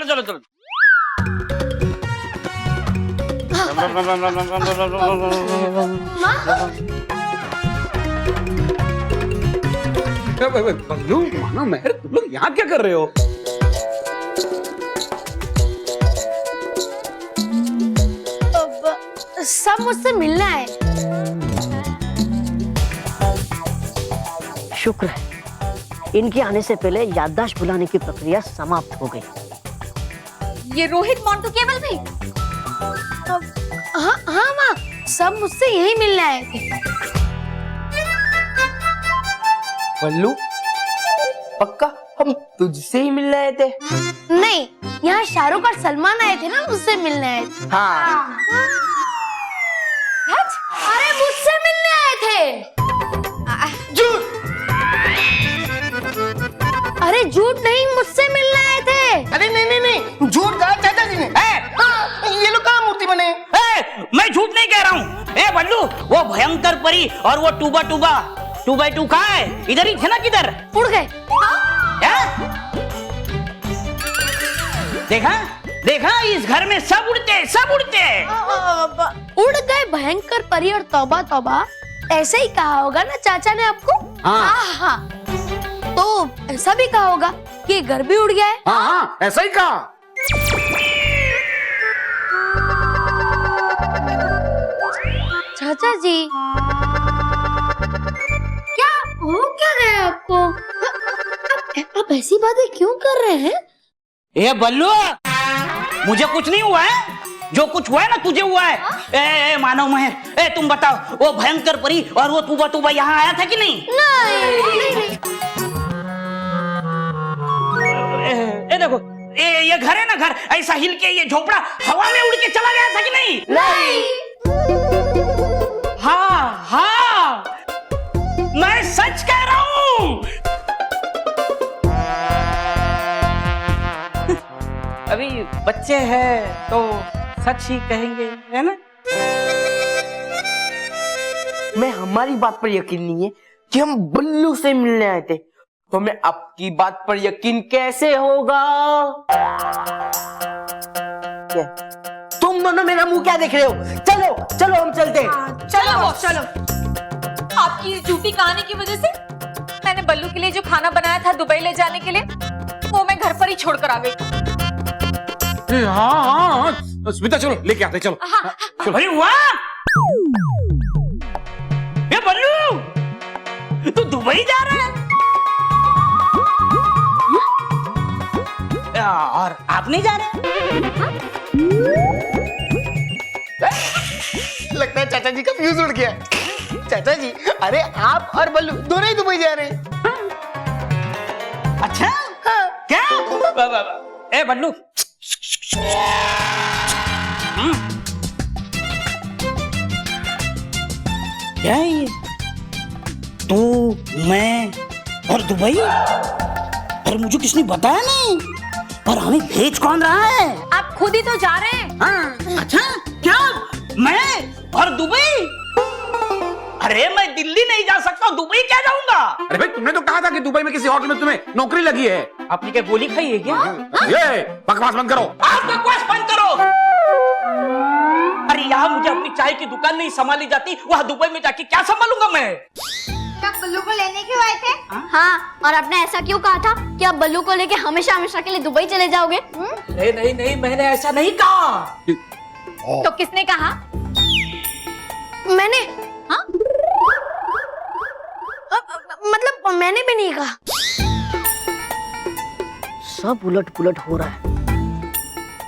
चलो चलो चलो। बल्लू मानो महर, तुम लोग यहाँ क्या कर रहे हो? सब मुझसे मिलना है। शुक्र है इनके आने से पहले याददाश्त भुलाने की प्रक्रिया समाप्त हो गई। ये रोहित मोंटू केवल भी? हाँ हाँ माँ, सब मुझसे यही मिलने आए थे। बल्लू पक्का हम तुझसे ही मिलने आए थे? नहीं, यहाँ शाहरुख और सलमान आए थे ना, मुझसे मिलने आए थे। हाँ। अरे मुझसे मिलने आए थे। झूठ। अरे झूठ नहीं, मुझसे मिलने आए थे। अरे नहीं नहीं नहीं, झूठ कहा चाचा जी ने। ये लोग कहाँ मूर्ति बने? मैं झूठ नहीं कह रहा हूँ। ए बल्लू, वो भयंकर परी और वो टूबा टूबा 2x2 कहाँ है? इधर ही थे ना, किधर उड़ गए? देखा देखा, इस घर में सब उड़ते सब उड़ते। उड़ गए भयंकर परी और तौबा तौबा, ऐसे ही कहा होगा ना चाचा ने आपको? हाँ हाँ, तो ऐसा भी कहा होगा कि घर भी उड़ गया है। हाँ हाँ, ऐसा ही कहा। चाचा जी, क्या हो क्या गया आपको? आप ऐसी बातें क्यों कर रहे हैं? ए बल्लू, मुझे कुछ नहीं हुआ है, जो कुछ हुआ है ना तुझे हुआ है। ए मानव महर, ए तुम बताओ, वो भयंकर परी और वो टूबा टूबा यहाँ आया था कि नहीं? नहीं। ए देखो, ये घर है ना, घर ऐसा हिल के ये झोपड़ा हवा में उड़ के चला गया था कि नहीं? नहीं। हाँ हाँ, मैं सच कह रहा हूँ। अभी बच्चे हैं तो सच ही कहेंगे, है ना? मैं हमारी बात पर यकीन नहीं है कि हम बल्लू से मिलने आए थे, तो मैं आपकी बात पर यकीन कैसे होगा? क्या? तुम दोनों मेरा मुंह क्या देख रहे हो? चलो चलो हम चलते हैं। चलो चलो। आपकी झूठी कहानी की वजह से मैंने बल्लू के लिए जो खाना बनाया था दुबई ले जाने के लिए, वो मैं घर पर ही छोड़कर आ गई। हाँ हाँ, स्मिता चलो लेके आते, चलो। अरे वाह, ये बल्लू तू दुबई जा रहा है? और आप नहीं जा रहे? लगता है चाचा जी का फ्यूज उड़ गया। चाचा जी, अरे आप और बल्लू दोनों ही दुबई जा रहे हैं। अच्छा, क्या? ए बल्लू, क्या है ये? तू, मैं और दुबई, और मुझे किसने बताया नहीं, और हमें भेज कौन रहा है? आप खुद ही तो जा रहे हैं। हाँ, अच्छा, क्या मैं और दुबई? अरे मैं दिल्ली नहीं जा सकता, दुबई क्या जाऊंगा? अरे भाई, तुमने तो कहा था कि दुबई में किसी होटल में तुम्हें नौकरी लगी है। आपने क्या गोली खाई है क्या? ये बकवास बंद करो। आप बकवास बंद करो। अरे यहाँ मुझे अपनी चाय की दुकान नहीं संभाली जाती, वहाँ दुबई में जाके क्या संभालूंगा मैं? क्या बल्लू को लेने क्यों आए थे? हाँ, और आपने ऐसा क्यों कहा था कि आप बल्लू को लेके हमेशा हमेशा के लिए दुबई चले जाओगे? नहीं नहीं नहीं, मैंने ऐसा नहीं कहा। तो किसने कहा? मैंने? हाँ? मतलब मैंने भी नहीं कहा। सब उलट पुलट हो रहा है,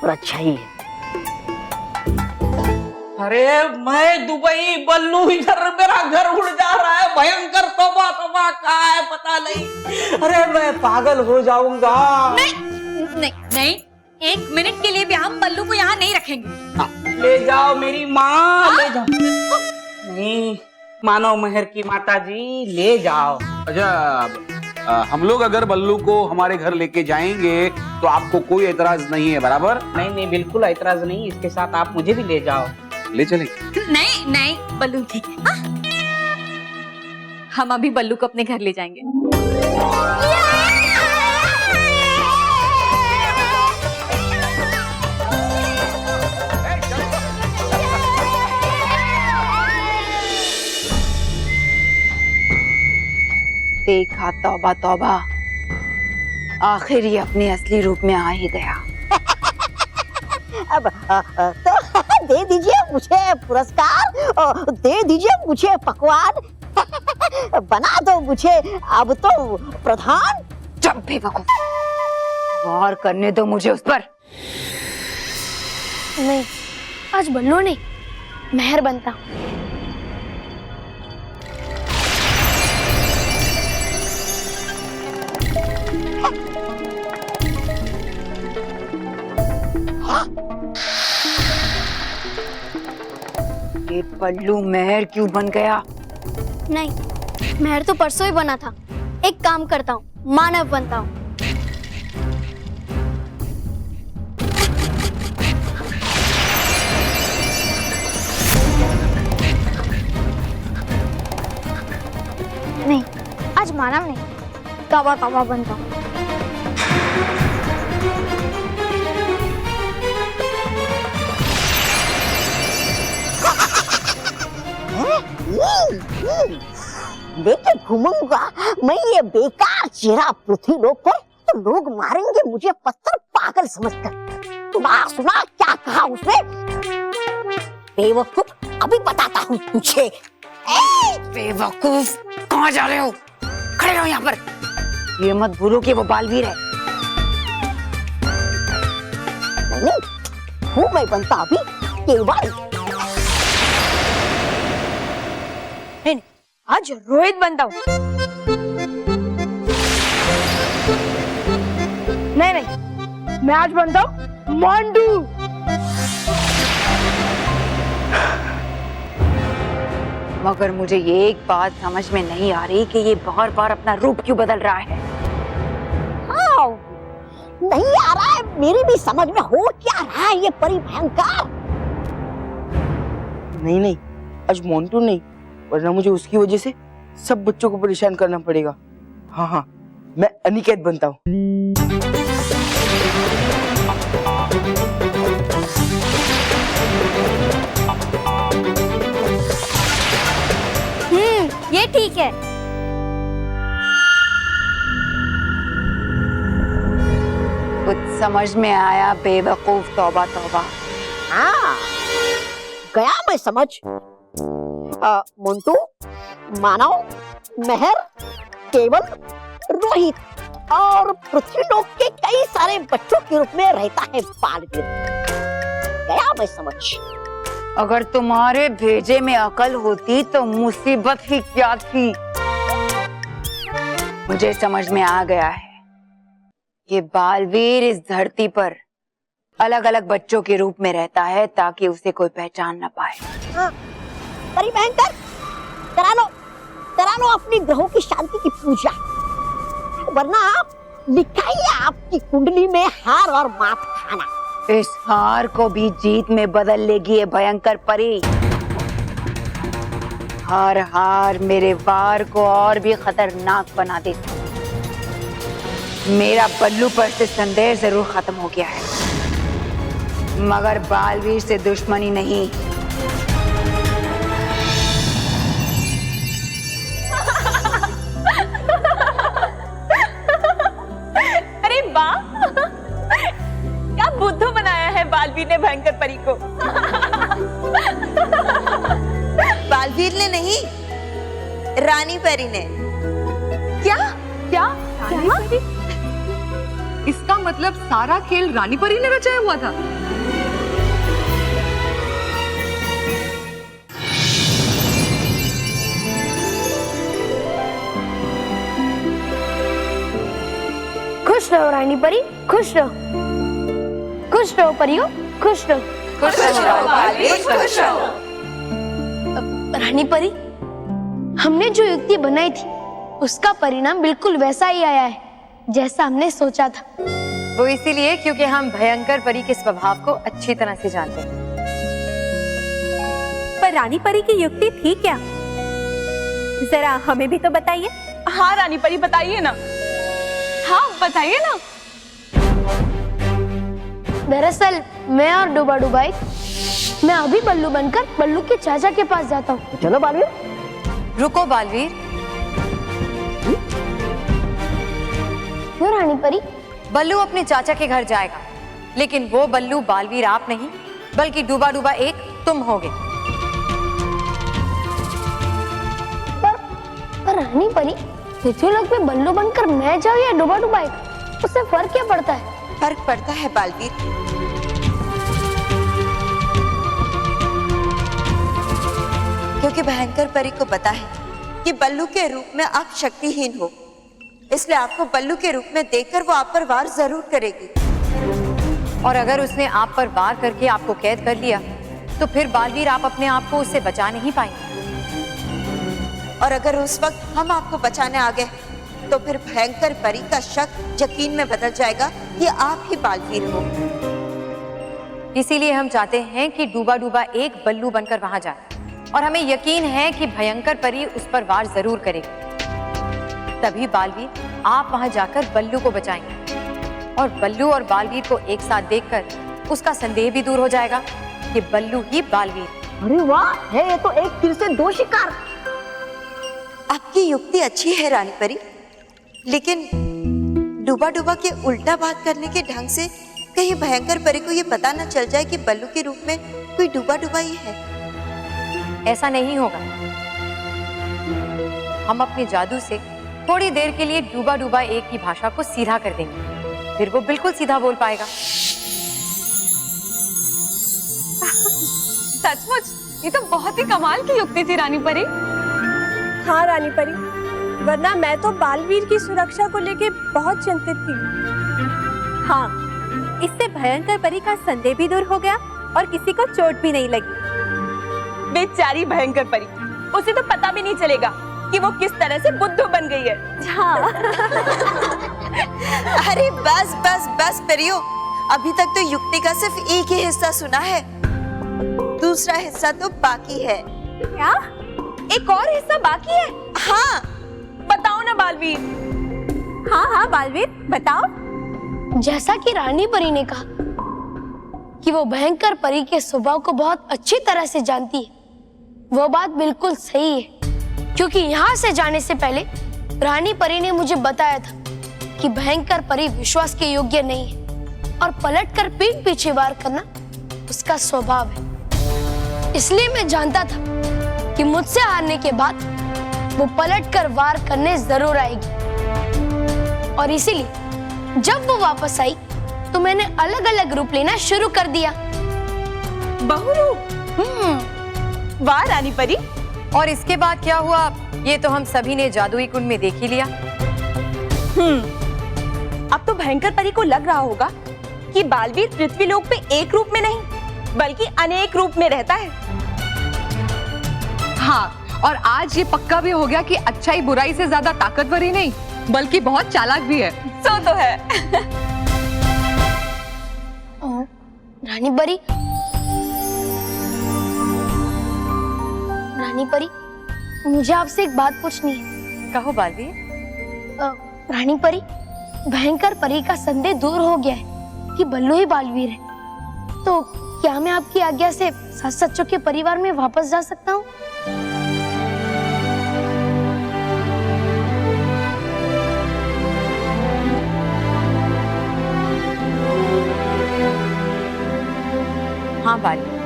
और अच्छा ही है। अरे मैं दुबई, बल्लू इधर, मेरा घर उड़ जा रहा है, भयंकर तौबा तौबा कहाँ है पता नहीं। अरे मैं पागल हो जाऊंगा। नहीं नहीं नहीं, एक मिनट के लिए भी हम बल्लू को यहाँ नहीं रखेंगे। ले जाओ मेरी माँ, ले जाओ। नहीं, मानव महर की माता जी, ले जाओ। अच्छा, हम लोग अगर बल्लू को हमारे घर लेके जाएंगे तो आपको कोई एतराज नहीं है, बराबर? नहीं नहीं, बिल्कुल एतराज नहीं, इसके साथ आप मुझे भी ले जाओ। ले चले। नहीं नहीं, बल्लू ठीक है। हाँ? हम अभी बल्लू को अपने घर ले जाएंगे। देखा, तौबा तौबा, आखिर ये अपने असली रूप में आ ही गया। अब तो दे दीजिए मुझे पुरस्कार और दे दीजिए मुझे पकवान। बना दो मुझे अब तो प्रधान। जब बेवकूफ, वार करने दो मुझे उस पर। नहीं, आज बल्लू नहीं, मेहर बनता। ये बल्लू मेहर क्यों बन गया? नहीं, मेहर तो परसों ही बना था। एक काम करता हूँ, मानव बनता हूँ। नहीं, आज मानव नहीं, तौबा तौबा बनता हूँ। लेके घूमूंगा मैं ये बेकार चेहरा पृथ्वी लोक पर, तो लोग मारेंगे मुझे पत्थर पागल समझकर। तुम्हारा सुना क्या कहा उसने? बेवकूफ, अभी बताता हूँ तुझे। बेवकूफ, कहाँ जा रहे हो? खड़े रहो यहाँ पर। ये मत भूलो कि वो बालवीर है। नहीं, हूँ मैं बनता अभी केवल। नहीं, आज रोहित बनता हूँ। नहीं, मैं आज बनता हूँ मांडू। मगर मुझे ये एक बात समझ में नहीं आ रही कि ये बार बार अपना रूप क्यों बदल रहा है। नहीं आ रहा है, मेरी भी समझ में हो क्या रहा है ये परी भयंकर। नहीं, आज मोंटू नहीं, वरना मुझे उसकी वजह से सब बच्चों को परेशान करना पड़ेगा। हाँ, मैं अनिकेत बनता हूँ। ये ठीक है। कुछ समझ में आया बेवकूफ? तौबा तौबा। हाँ, गया मैं समझ। मोंटू, मानव, मेहर, केवल, रोहित और पृथ्वी लोक के कई सारे बच्चों के रूप में रहता है बालवीर। गया मैं समझ। अगर तुम्हारे भेजे में अकल होती तो मुसीबत ही क्या थी। मुझे समझ में आ गया है कि बालवीर इस धरती पर अलग अलग बच्चों के रूप में रहता है ताकि उसे कोई पहचान न पाए। हाँ, परी भयंकर, करा लो अपनी ग्रहों की शांति की पूजा, वरना लिखा ही है आपकी कुंडली में हार और मात खाना। इस हार को भी जीत में बदल लेगी ये भयंकर परी। हर हार मेरे वार को और भी खतरनाक बना देती। मेरा बल्लू पर से संदेह जरूर खत्म हो गया है, मगर बालवीर से दुश्मनी नहीं। अरे वाह, क्या बुद्धू बनाया है बालवीर ने भयंकर परी को। बालवीर ने नहीं, रानी परी ने। क्या क्या रानी परी? इसका मतलब सारा खेल रानी परी ने रचाया हुआ था। खुश रहो रानी परी, खुश रहो। खुश रहो परियो, खुश रहो। खुश रहो बालवीर, खुश रहो। रानी परी, हमने जो युक्ति बनाई थी उसका परिणाम बिल्कुल वैसा ही आया है जैसा हमने सोचा था। वो इसीलिए क्योंकि हम भयंकर परी के स्वभाव को अच्छी तरह से जानते हैं। पर रानी परी की युक्ति थी क्या? जरा हमें भी तो बताइए। हाँ रानी परी, बताइए ना। हाँ बताइए ना। दरअसल मैं और डूबा डुबाई, मैं अभी बल्लू बनकर बल्लू के चाचा के पास जाता हूँ। चलो बालवीर। रुको बालवीर, परी। बल्लू अपने चाचा के घर जाएगा, लेकिन वो बल्लू बालवीर आप नहीं बल्कि डूबा डूबा एक तुम होगे। पर रानी परी, पृथ्वीलोक में बल्लू बनकर मैं जाऊं या डूबा डूबा एक, उससे फर्क क्या पड़ता है? फर्क पड़ता है बालवीर, क्योंकि भयंकर परी को पता है कि बल्लू के रूप में आप शक्तिहीन हो, इसलिए आपको बल्लू के रूप में देखकर वो आप पर वार जरूर करेगी। और अगर उसने आप पर वार करके आपको कैद कर लिया तो फिर बालवीर आप अपने आप को उससे बचा नहीं पाएंगे। और अगर उस वक्त हम आपको बचाने आ गए तो फिर भयंकर परी का शक यकीन में बदल जाएगा कि आप ही बालवीर हो। इसीलिए हम चाहते हैं कि डूबा डूबा एक बल्लू बनकर वहां जाए, और हमें यकीन है कि भयंकर परी उस पर वार जरूर करेगी। तभी बालवीर आप वहां जाकर बल्लू को बचाएंगे, और बल्लू और बालवीर को एक साथ देखकर उसका संदेह भी दूर हो जाएगा कि बल्लू ही बालवीर। अरे वाह, है ये तो एक तीर से दो शिकार। आपकी युक्ति अच्छी है रानी परी, लेकिन डूबा डूबा के उल्टा बात करने के ढंग से कहीं भयंकर परी को ये पता न चल जाए कि बल्लू के रूप में कोई डूबा डूबा ही है। ऐसा नहीं होगा। हम अपने जादू से थोड़ी देर के लिए डूबा डूबा एक की भाषा को सीधा कर देंगे, फिर वो बिल्कुल सीधा बोल पाएगा। सचमुच ये तो बहुत ही कमाल की युक्ति थी रानी परी। हाँ रानी परी, वरना मैं तो बालवीर की सुरक्षा को लेके बहुत चिंतित थी। हाँ, इससे भयंकर परी का संदेह भी दूर हो गया और किसी को चोट भी नहीं लगी। बेचारी भयंकर परी, उसे तो पता भी नहीं चलेगा कि वो किस तरह से बुद्धू बन गई है। हाँ। अरे बस बस बस परियो, अभी तक तो युक्ति का सिर्फ एक ही हिस्सा सुना है, दूसरा हिस्सा तो बाकी है। क्या? एक और हिस्सा बाकी है? हाँ, बताओ ना बालवीर। हाँ हाँ बालवीर, बताओ। जैसा कि रानी परी ने कहा कि वो भयंकर परी के स्वभाव को बहुत अच्छी तरह से जानती है, वो बात बिल्कुल सही है, क्योंकि यहाँ से जाने से पहले रानी परी ने मुझे बताया था कि भयंकर परी विश्वास के योग्य नहीं है और पलटकर पीठ पीछे वार करना उसका स्वभाव है। इसलिए मैं जानता था कि मुझसे हारने के बाद वो पलटकर वार करने जरूर आएगी, और इसीलिए जब वो वापस आई तो मैंने अलग अलग रूप लेना शुरू कर दिया। बहुरूप? वाह रानी परी। और इसके बाद क्या हुआ ये तो हम सभी ने जादुई कुंड में देख ही लिया। अब तो भयंकर परी को लग रहा होगा कि बालवीर पृथ्वीलोक पे एक रूप में नहीं बल्कि अनेक रूप में रहता है। हाँ, और आज ये पक्का भी हो गया कि अच्छाई बुराई से ज्यादा ताकतवर ही नहीं बल्कि बहुत चालाक भी है। सो तो है। रानी परी, रानी परी, मुझे आपसे एक बात पूछनी है। कहो बालवीर। रानी परी, भयंकर परी का संदेह दूर हो गया है कि बल्लू ही बालवीर है, तो क्या मैं आपकी आज्ञा से सास सच्चों के परिवार में वापस जा सकता हूँ? हाँ बालवीर,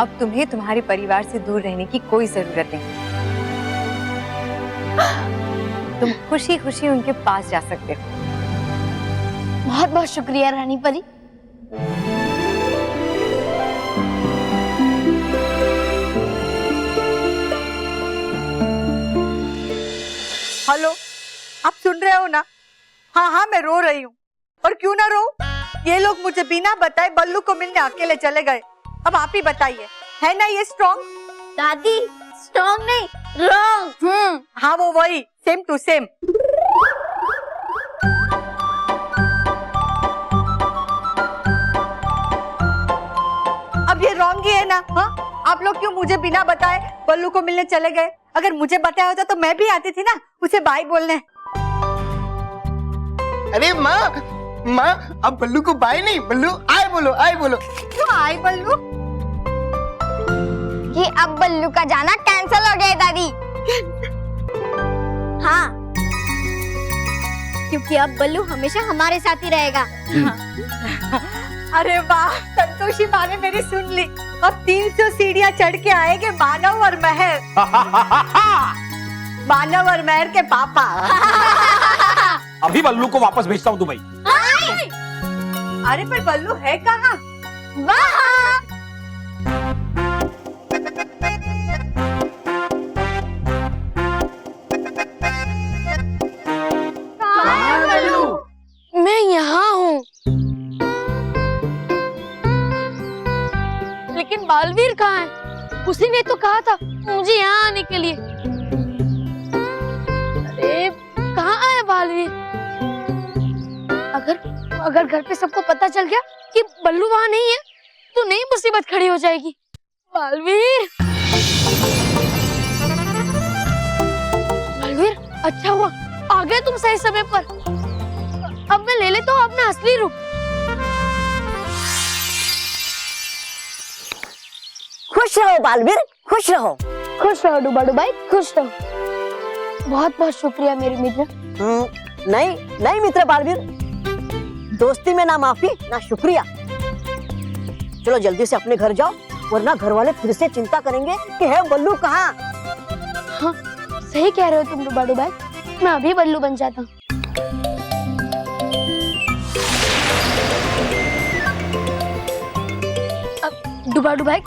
अब तुम्हें तुम्हारे परिवार से दूर रहने की कोई जरूरत नहीं। तुम खुशी खुशी उनके पास जा सकते हो। बहुत बहुत शुक्रिया रानी परी। हेलो, आप सुन रहे हो ना? हाँ हाँ, मैं रो रही हूँ। और क्यों ना रो, ये लोग मुझे बिना बताए बल्लू को मिलने अकेले चले गए। अब आप ही बताइए, है ना ये स्ट्रॉन्ग? दादी, स्ट्रॉन्ग नहीं, रॉन्ग। हाँ, वो वही, सेम टू सेम। अब ये रॉन्ग ही है ना? हाँ, आप लोग क्यों मुझे बिना बताए बल्लू को मिलने चले गए? अगर मुझे बताया होता तो मैं भी आती थी ना उसे बाय बोलने। अरे माँ, अब बल्लू को बाय नहीं, बल्लू आए बोलो, आए बोलो। क्यों आए बल्लू? कि अब बल्लू का जाना कैंसिल हो गया दादी। हाँ, क्योंकि अब बल्लू हमेशा हमारे साथ ही रहेगा। अरे वाह, संतोषी माँ ने मेरी सुन ली। अब 300 सीढ़ियाँ चढ़ के आएंगे मानव और महर। मानव और महर के पापा। अभी बल्लू को वापस भेजता हूँ दुबई। अरे पर बल्लू है कहाँ? मैं यहाँ हूँ। लेकिन बालवीर कहाँ है? उसी ने तो कहा था मुझे यहाँ आने के लिए। अरे कहाँ आया बालवीर? अगर घर पे सबको पता चल गया कि बल्लू वहाँ नहीं है तो नई मुसीबत खड़ी हो जाएगी। बालवीर, बालवीर, अच्छा हुआ आ गए तुम सही समय पर। अब मैं ले लेता हूँ अपना असली रूप। खुश रहो बालवीर, खुश रहो। खुश रहो डूबा डुबाई, खुश रहो। बहुत बहुत शुक्रिया मेरे मित्र। नहीं मित्र बालवीर, दोस्ती में ना माफी ना शुक्रिया। चलो जल्दी से अपने घर जाओ, वरना घर वाले फिर से चिंता करेंगे कि है बल्लू कहाँ। हाँ, सही कह रहे हो तुम डूबा डुबाई। मैं अभी बल्लू बन जाता हूँ। अब डूबा डुबाई,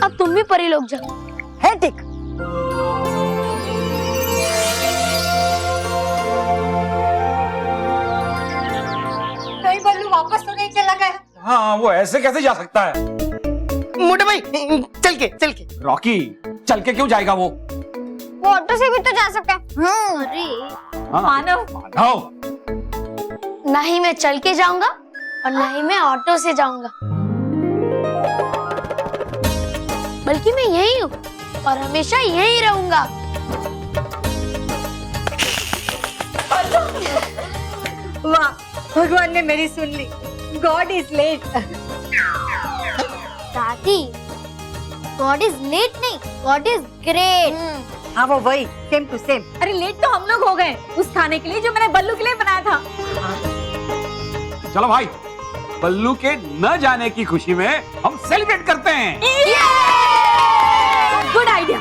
अब तुम भी परी लोग जाओ। है ठीक। नहीं, बल्लू वापस तो नहीं चला गया। हाँ, वो ऐसे कैसे जा सकता है? मोटे भाई चल के रॉकी, चल के क्यों जाएगा वो? वो ऑटो से भी तो जा सकता है। अरे हाँ, मानव, ना ही मैं चल के जाऊंगा और ना ही मैं ऑटो से जाऊंगा, बल्कि मैं यही हूँ और हमेशा यही रहूंगा। वाह, भगवान ने मेरी सुन ली। God is late. दादी, गॉड इज लेट नहीं, गॉड इज ग्रेट। हाँ वो वही, सेम टू सेम। अरे लेट तो हम लोग हो गए उस खाने के लिए जो मैंने बल्लू के लिए बनाया था। चलो भाई, बल्लू के न जाने की खुशी में हम सेलिब्रेट करते हैं। Good idea.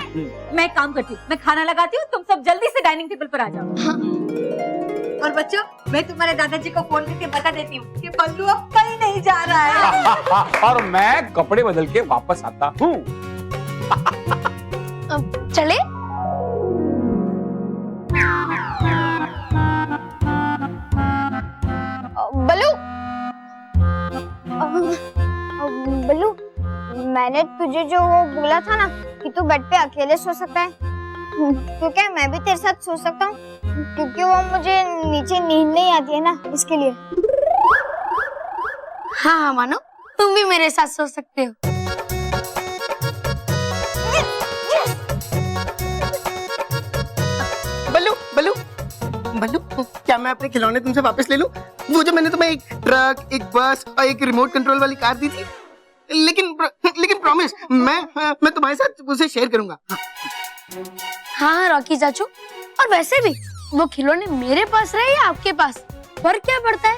मैं एक काम करती हूँ, मैं खाना लगाती हूँ, तुम सब जल्दी से डाइनिंग टेबल पर आ जाओ। और बच्चों, मैं तुम्हारे दादाजी को फोन करके बता देती हूँ कि बल्लू अब कहीं नहीं जा रहा है। और मैं कपड़े बदल के वापस आता हूँ। चले? बल्लू, बल्लू, मैंने तुझे जो वो बोला था ना कि तू बेड पे अकेले सो सकता है, क्योंकि मैं भी तेरे साथ सो सकता हूँ, क्योंकि वो मुझे नीचे नींद नहीं आती है ना, इसके लिए। हाँ हाँ मानो, तुम भी मेरे साथ सो सकते हो। बल्लू, क्या मैं अपने खिलौने तुमसे वापस ले लूं? वो जो मैंने तुम्हें एक ट्रक, एक बस और एक रिमोट कंट्रोल वाली कार दी थी, लेकिन प्रॉमिस, मैं तुम्हारे साथ उसे शेयर करूंगा। हाँ रॉकी चाचू, और वैसे भी वो खिलौने मेरे पास रहे या आपके पास, फर्क क्या पड़ता है?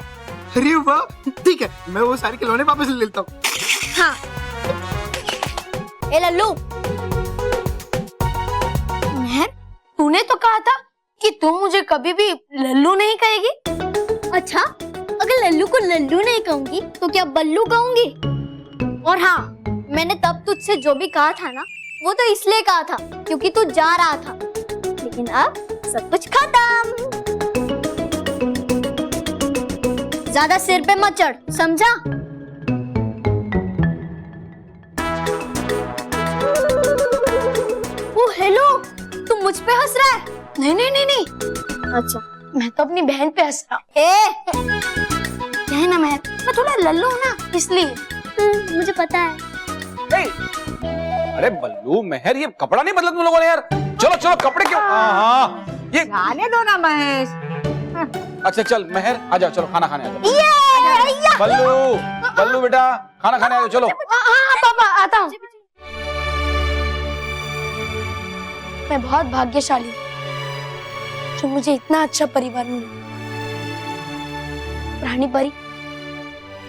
अरे वाह, ठीक है, मैं वो सारे खिलौने वापस ले लेता हूँ। हाँ। ए लल्लू, मेहर, तूने तो कहा था कि तू मुझे कभी भी लल्लू नहीं कहेगी। अच्छा, अगर लल्लू को लल्लू नहीं कहूंगी तो क्या बल्लू कहूंगी? और हाँ, मैंने तब तुझसे जो भी कहा था ना, वो तो इसलिए कहा था क्योंकि तू जा रहा था, लेकिन अब सब कुछ खत्म। ज्यादा सिर पे मत चढ़, समझा? ओ हेलो, तू मुझ पे हंस रहा है? नहीं। अच्छा, मैं तो अपनी बहन पे हंस रहा हूँ। है ना मेहर, मैं थोड़ा लल्लू हूँ ना, इसलिए। मुझे पता है। अरे बल्लू, महर, ये कपड़ा नहीं बदला तुम लोगों ने यार। चलो कपड़े क्यों? हाँ, ये आने दो ना महेश। अच्छा चल महर, आ जाओ, चलो खाना खाने आ जाओ। बल्लू बेटा, खाना खाने आ जाओ, चलो। हाँ पापा, आता हूँ। मैं बहुत भाग्यशाली हूँ कि मुझे इतना अच्छा परिवार मिला। रानी परी,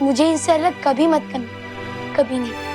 मुझे इनसे अलग कभी मत करना, कभी नहीं।